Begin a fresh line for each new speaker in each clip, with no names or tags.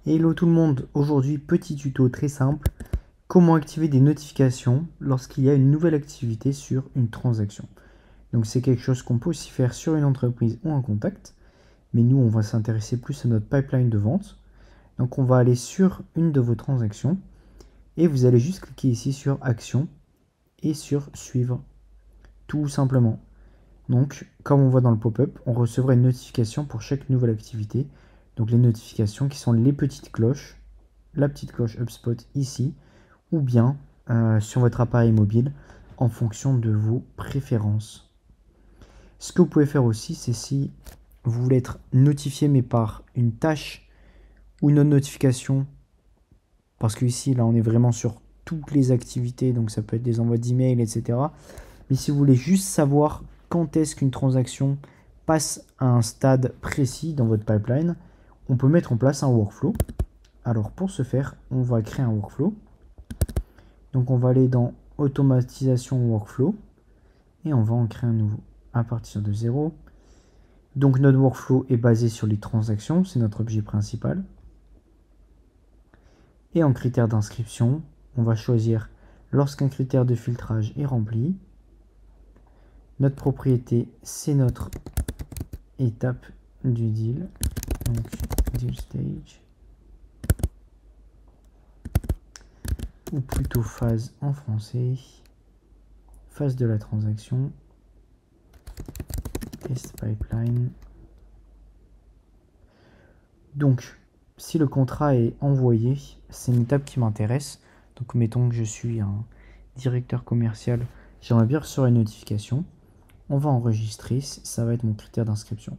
Hello tout le monde, aujourd'hui petit tuto très simple, comment activer des notifications lorsqu'il y a une nouvelle activité sur une transaction. Donc c'est quelque chose qu'on peut aussi faire sur une entreprise ou un contact, mais nous on va s'intéresser plus à notre pipeline de vente. Donc on va aller sur une de vos transactions et vous allez juste cliquer ici sur Action et sur Suivre, tout simplement. Donc comme on voit dans le pop-up, on recevra une notification pour chaque nouvelle activité. Donc les notifications qui sont les petites cloches, la petite cloche HubSpot ici, ou bien sur votre appareil mobile en fonction de vos préférences. Ce que vous pouvez faire aussi, c'est si vous voulez être notifié mais par une tâche ou une autre notification, parce que ici là on est vraiment sur toutes les activités, donc ça peut être des envois d'emails, etc. Mais si vous voulez juste savoir quand est-ce qu'une transaction passe à un stade précis dans votre pipeline, on peut mettre en place un workflow. Alors pour ce faire, on va créer un workflow. Donc on va aller dans automatisation workflow et on va en créer un nouveau à partir de 0. Donc notre workflow est basé sur les transactions, c'est notre objet principal. Et en critère d'inscription, on va choisir lorsqu'un critère de filtrage est rempli. Notre propriété, c'est notre étape du deal, donc deal stage, ou plutôt phase en français, phase de la transaction, test pipeline. Donc, si le contrat est envoyé, c'est une étape qui m'intéresse. Donc, mettons que je suis un directeur commercial, j'aimerais bien recevoir une notification. On va enregistrer, ça va être mon critère d'inscription.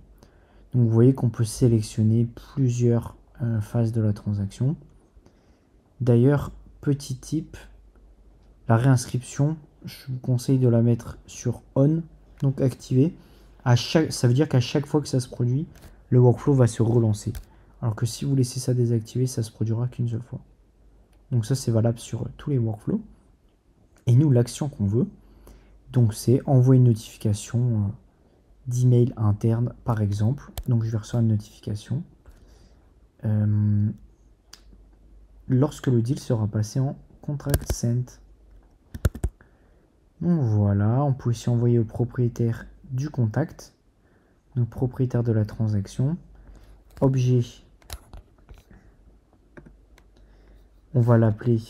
Donc, vous voyez qu'on peut sélectionner plusieurs phases de la transaction. D'ailleurs, petit tip, la réinscription, je vous conseille de la mettre sur on, donc activé. Ça veut dire qu'à chaque fois que ça se produit, le workflow va se relancer. Alors que si vous laissez ça désactivé, ça se produira qu'une seule fois. Donc ça, c'est valable sur tous les workflows. Et nous, l'action qu'on veut, donc c'est envoyer une notification d'email interne, par exemple. Donc je vais recevoir une notification lorsque le deal sera passé en contract sent. Donc voilà, on peut aussi envoyer au propriétaire du contact, donc propriétaire de la transaction, objet. On va l'appeler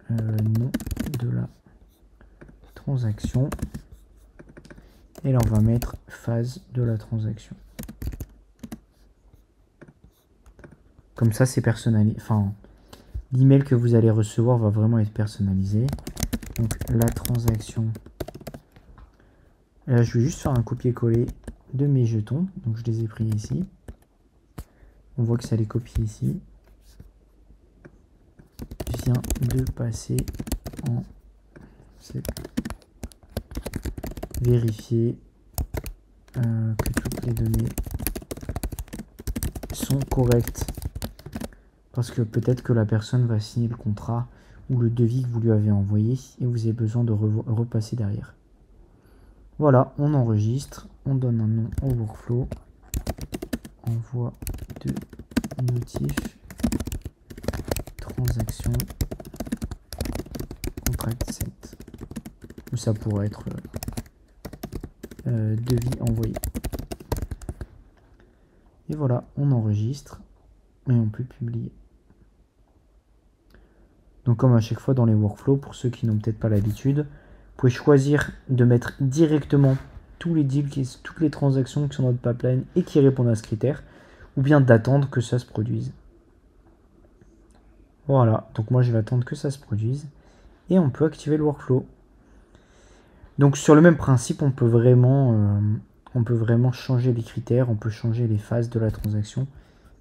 nom de la transaction. Et là, on va mettre phase de la transaction. Comme ça, c'est personnalisé. Enfin, l'email que vous allez recevoir va vraiment être personnalisé. Donc, la transaction. Et là, je vais juste faire un copier-coller de mes jetons. Donc, je les ai pris ici. On voit que ça les copie ici. Vient de passer en vérifier que toutes les données sont correctes, parce que peut-être que la personne va signer le contrat ou le devis que vous lui avez envoyé et vous avez besoin de repasser derrière. Voilà, on enregistre, on donne un nom au workflow, envoi de notif, transaction, contract set, ou ça pourrait être devis envoyé. Et voilà, on enregistre et on peut publier. Donc comme à chaque fois dans les workflows, pour ceux qui n'ont peut-être pas l'habitude, vous pouvez choisir de mettre directement tous les deals, toutes les transactions qui sont dans votre pipeline et qui répondent à ce critère, ou bien d'attendre que ça se produise. Voilà, donc moi je vais attendre que ça se produise et on peut activer le workflow. Donc sur le même principe, on peut vraiment changer les critères, on peut changer les phases de la transaction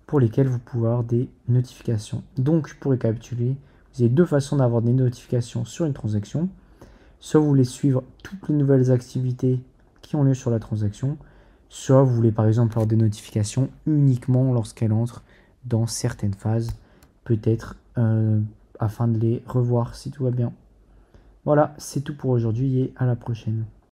pour lesquelles vous pouvez avoir des notifications. Donc pour récapituler, vous avez deux façons d'avoir des notifications sur une transaction. Soit vous voulez suivre toutes les nouvelles activités qui ont lieu sur la transaction, soit vous voulez par exemple avoir des notifications uniquement lorsqu'elles entrent dans certaines phases, peut-être afin de les revoir si tout va bien. Voilà, c'est tout pour aujourd'hui et à la prochaine.